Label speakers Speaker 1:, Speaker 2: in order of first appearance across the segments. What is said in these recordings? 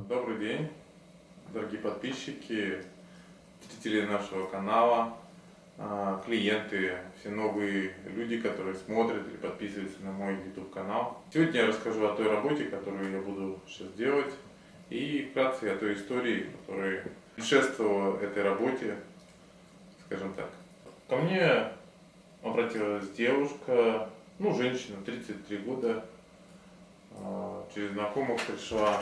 Speaker 1: Добрый день, дорогие подписчики, зрители нашего канала, клиенты, все новые люди, которые смотрят или подписываются на мой YouTube канал. Сегодня я расскажу о той работе, которую я буду сейчас делать, и вкратце о той истории, которая предшествовала этой работе, скажем так. Ко мне обратилась девушка, женщина, 33 года, через знакомых пришла,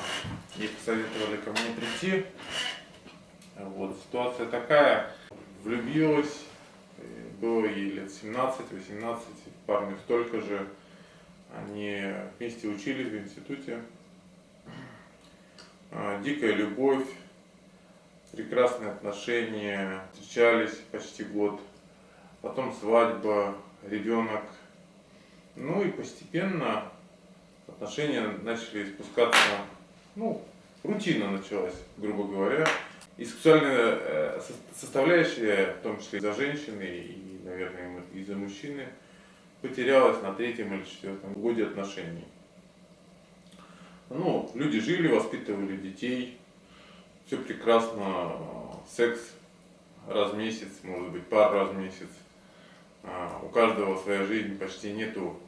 Speaker 1: ей посоветовали ко мне прийти. Вот, ситуация такая, влюбилась, было ей лет 17-18, парню столько же, они вместе учились в институте. Дикая любовь, прекрасные отношения, встречались почти год, потом свадьба, ребенок. Ну и постепенно отношения начали спускаться, рутина началась, грубо говоря. И сексуальная составляющая, в том числе за женщины и, наверное, и за мужчины, потерялась на третьем или четвертом годе отношений. Люди жили, воспитывали детей, все прекрасно, секс раз в месяц, может быть, пару раз в месяц. У каждого своя жизнь, почти нету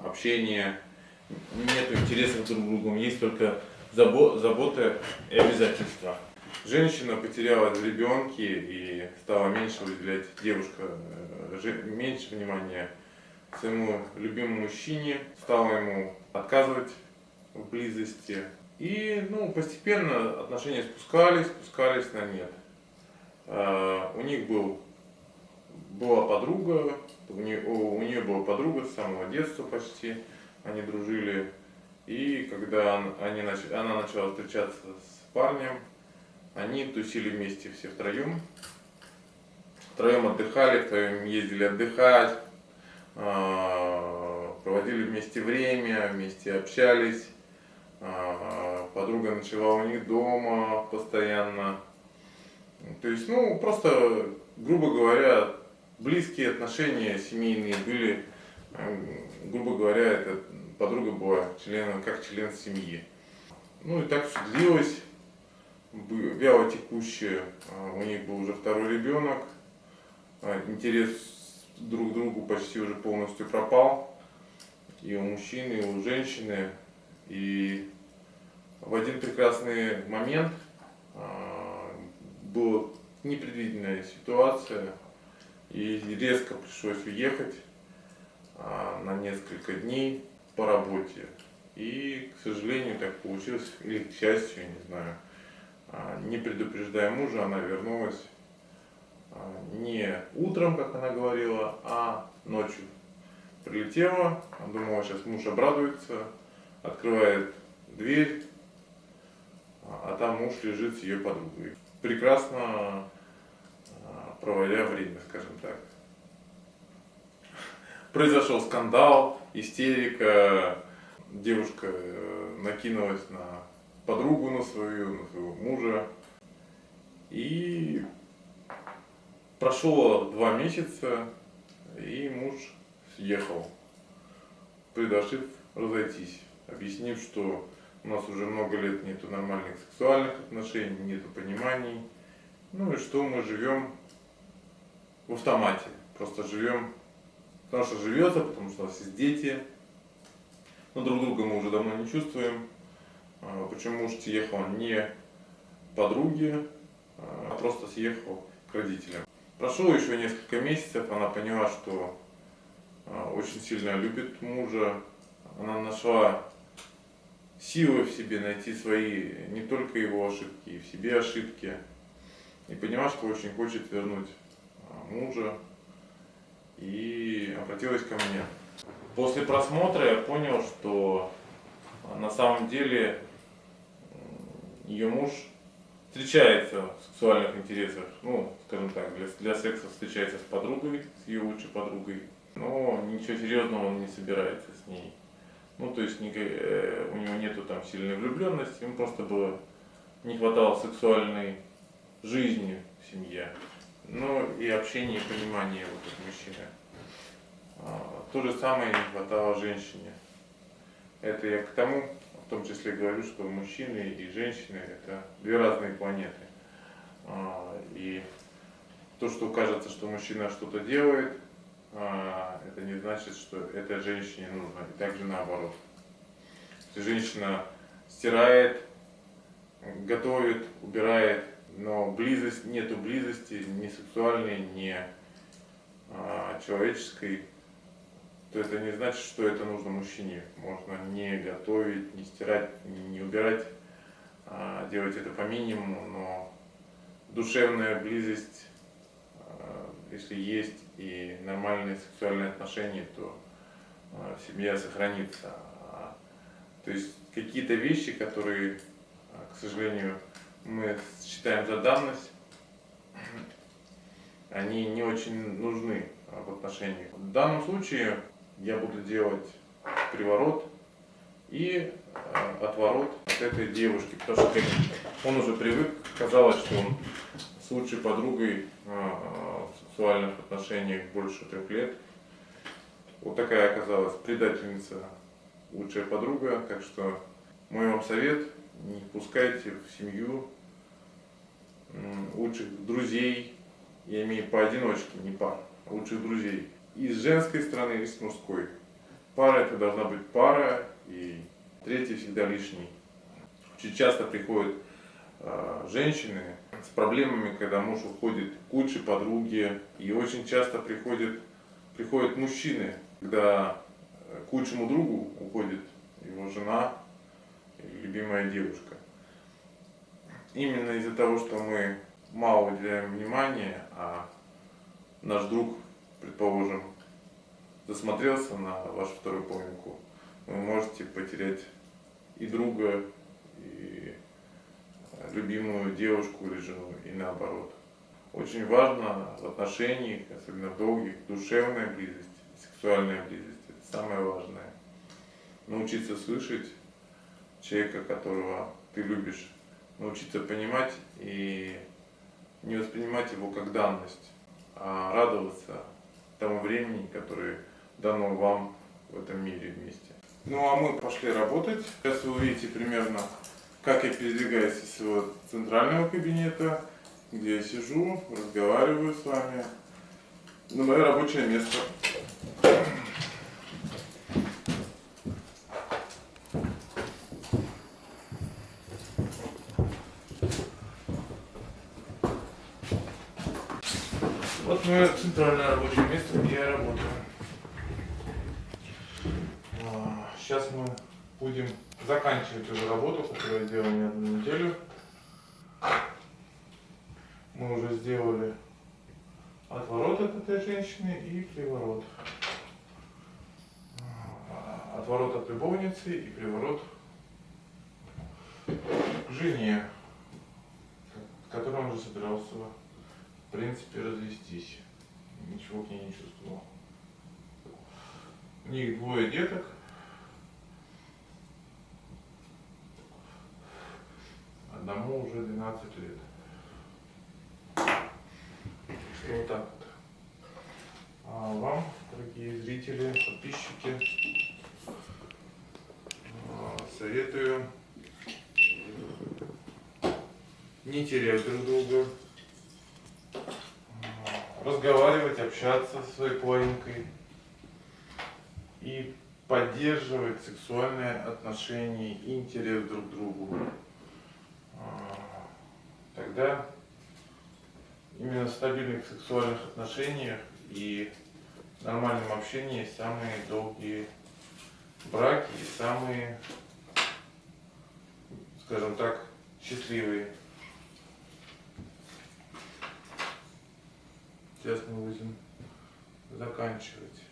Speaker 1: общения, нету интересов друг к другу, есть только заботы и обязательства. Женщина потерялась в ребенке и стала меньше уделять, девушка, меньше внимания своему любимому мужчине, стала ему отказывать в близости. И постепенно отношения спускались на нет. У них была подруга, у нее была подруга с самого детства почти, они дружили. И когда она начала встречаться с парнем, они тусили вместе все втроем. Втроем отдыхали, втроем ездили отдыхать, проводили вместе время, вместе общались. Подруга ночевала у них дома постоянно. То есть, просто, грубо говоря, близкие отношения семейные были. Грубо говоря, эта подруга была как член семьи. И так все длилось, вяло текуще. У них был уже второй ребенок. Интерес друг к другу почти уже полностью пропал. И у мужчины, и у женщины. И в один прекрасный момент была непредвиденная ситуация. И резко пришлось уехать на несколько дней по работе. И, к сожалению, так получилось, или к счастью, не знаю, не предупреждая мужа, она вернулась не утром, как она говорила, а ночью. Прилетела, думала, сейчас муж обрадуется, открывает дверь, а там муж лежит с ее подругой. Прекрасно проводя время, скажем так. Произошел скандал, истерика, девушка накинулась на подругу, на своего мужа. И прошло 2 месяца, и муж съехал, предложив разойтись, объяснив, что у нас уже много лет нету нормальных сексуальных отношений, нету пониманий, и что мы живем в автомате, просто живем, потому что живется, потому что у нас есть дети, но друг друга мы уже давно не чувствуем. Почему муж съехал не к подруге, а просто съехал к родителям. Прошло еще несколько месяцев, она поняла, что очень сильно любит мужа, она нашла силы в себе найти свои, не только его ошибки, и в себе ошибки, и поняла, что очень хочет вернуть мужа, и обратилась ко мне. После просмотра я понял, что на самом деле ее муж встречается в сексуальных интересах, скажем так, для секса встречается с подругой, с ее лучшей подругой, но ничего серьезного он не собирается с ней. То есть у него нету там сильной влюбленности, ему просто не хватало сексуальной жизни в семье, и общения и понимания от мужчины. То же самое не хватало женщине. Это я к тому, в том числе говорю, что мужчины и женщины это две разные планеты. И то, что кажется, что мужчина что-то делает, это не значит, что это женщине нужно. И также наоборот. Если женщина стирает, готовит, убирает, но нету близости ни сексуальной, ни человеческой, то это не значит, что это нужно мужчине. Можно не готовить, не стирать, не убирать, делать это по минимуму, но душевная близость, если есть, и нормальные сексуальные отношения, то семья сохранится. То есть какие-то вещи, которые, к сожалению, мы считаем за данность, они не очень нужны в отношениях. В данном случае я буду делать приворот и отворот от этой девушки, потому что он уже привык, казалось, что он с лучшей подругой в сексуальных отношениях больше 3 лет. Вот такая оказалась предательница лучшая подруга, так что мой вам совет: не пускайте в семью лучших друзей, я имею поодиночке, не пар, а лучших друзей. И с женской стороны, и с мужской. Пара это должна быть пара, и третий всегда лишний. Очень часто приходят женщины с проблемами, когда муж уходит к лучшей подруге, и очень часто приходят мужчины, когда к лучшему другу уходит его жена или любимая девушка. Именно из-за того, что мы мало уделяем внимания, а наш друг, предположим, засмотрелся на вашу вторую половинку, вы можете потерять и друга, и любимую девушку или жену, и наоборот. Очень важно в отношениях, особенно в долгих, душевная близость, сексуальная близость. Это самое важное. Научиться слышать человека, которого ты любишь, научиться понимать и не воспринимать его как данность, а радоваться тому времени, которое дано вам в этом мире вместе. Ну а мы пошли работать. Сейчас вы увидите примерно, как я передвигаюсь из своего центрального кабинета, где я сижу, разговариваю с вами, на мое рабочее место. Вот мое центральное рабочее место, где я работаю. Сейчас мы будем заканчивать уже работу, которую я делал не одну неделю. Мы уже сделали отворот от этой женщины и приворот. Отворот от любовницы и приворот к жене, с которой он уже собирался, в принципе, развестись. Ничего к ней не чувствовал. У них 2 деток. Одному уже 12 лет. Что вот так вот. А вам, дорогие зрители, подписчики, советую не терять друг друга, разговаривать, общаться со своей половинкой и поддерживать сексуальные отношения и интерес друг к другу. Тогда именно в стабильных сексуальных отношениях и нормальном общении самые долгие браки и самые, скажем так, счастливые. Сейчас мы будем заканчивать.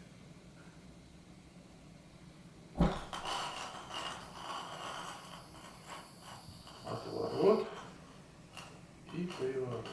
Speaker 1: Отворот и приворот.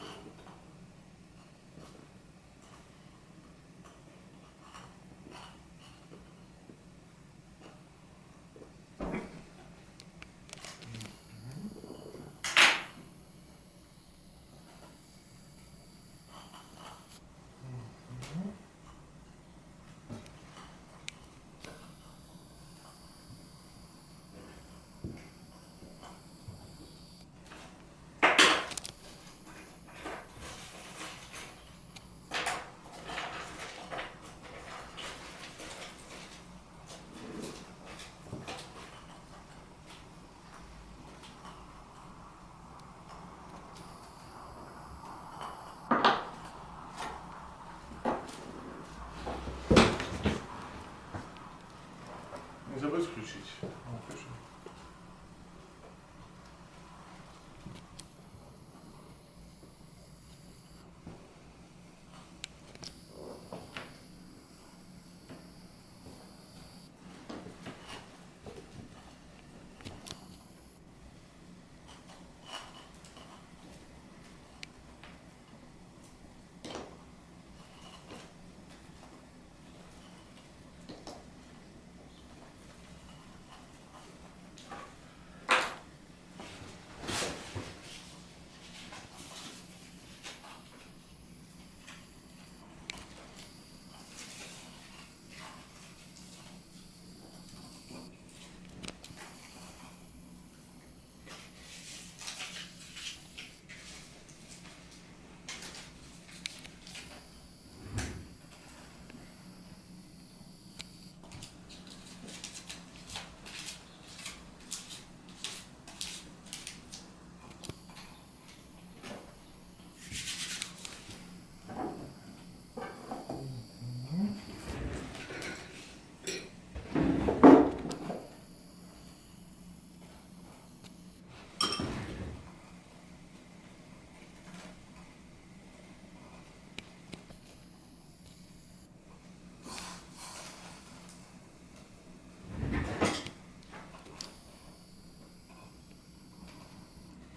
Speaker 1: Не забудь включить. Вот, тоже.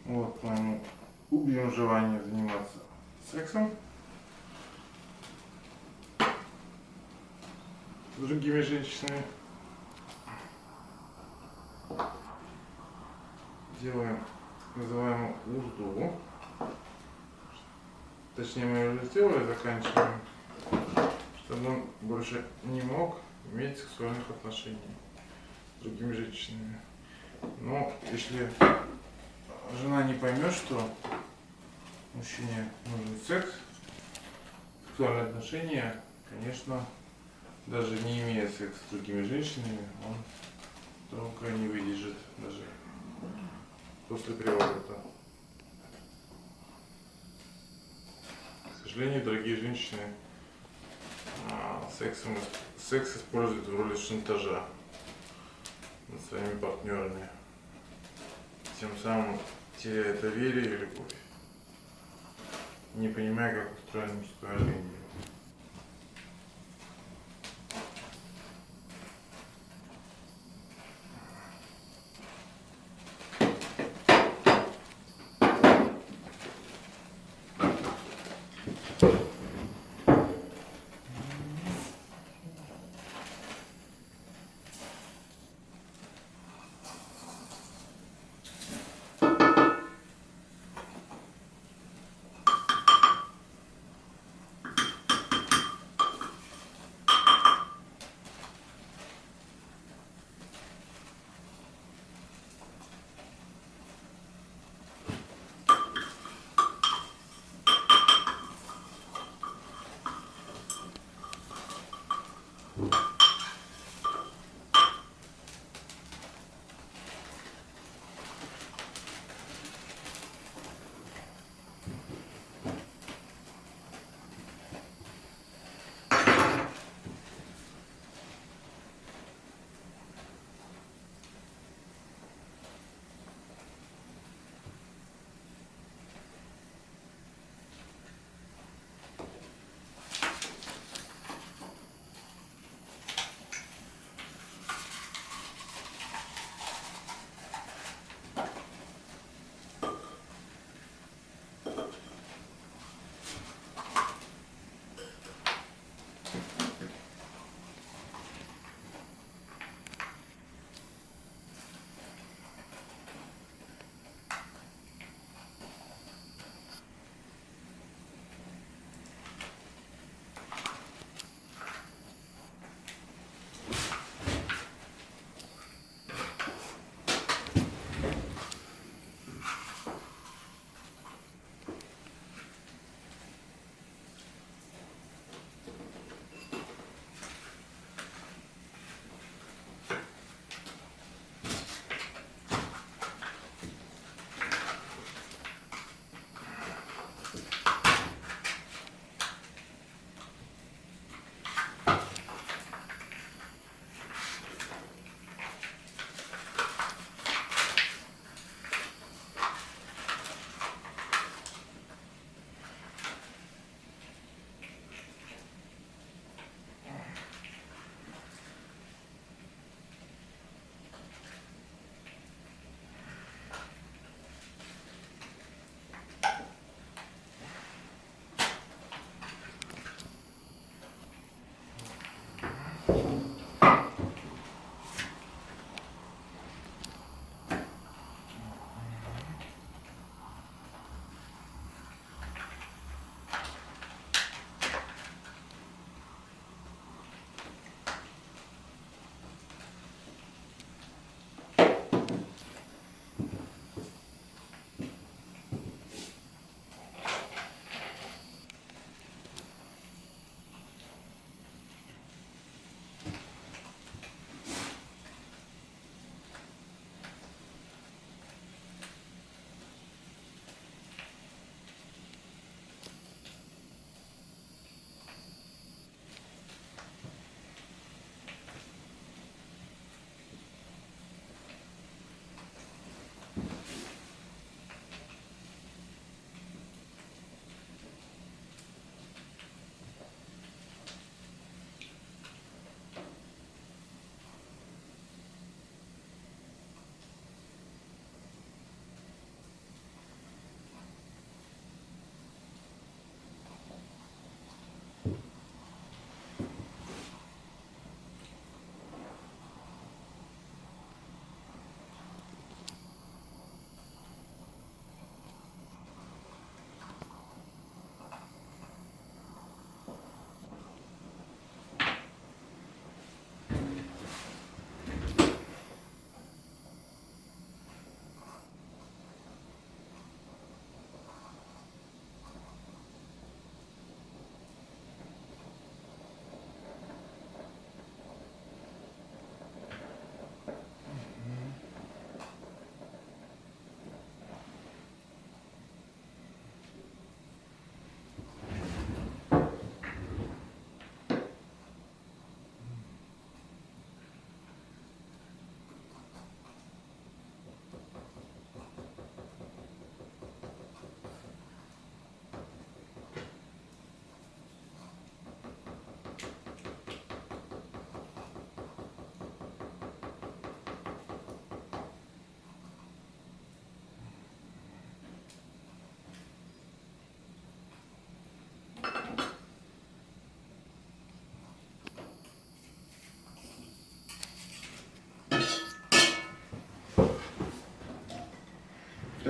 Speaker 1: Вот, мы убьем желание заниматься сексом с другими женщинами. Делаем называемую узду. Точнее, мы ее уже сделали, заканчиваем, чтобы он больше не мог иметь сексуальных отношений с другими женщинами. Но если жена не поймет, что мужчине нужен секс, сексуальные отношения, конечно, даже не имея секса с другими женщинами, он долго не выдержит даже после приворота. К сожалению, дорогие женщины, секс используют в роли шантажа над своими партнерами, тем самым теряя доверие и любовь, не понимая, как устроен мужской организм.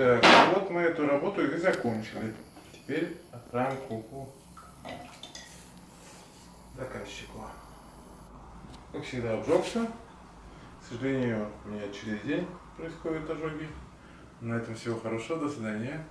Speaker 1: Так, вот мы эту работу и закончили. Теперь отправим куклу заказчику. Как всегда, обжегся. К сожалению, у меня через день происходят ожоги. На этом всего хорошего. До свидания.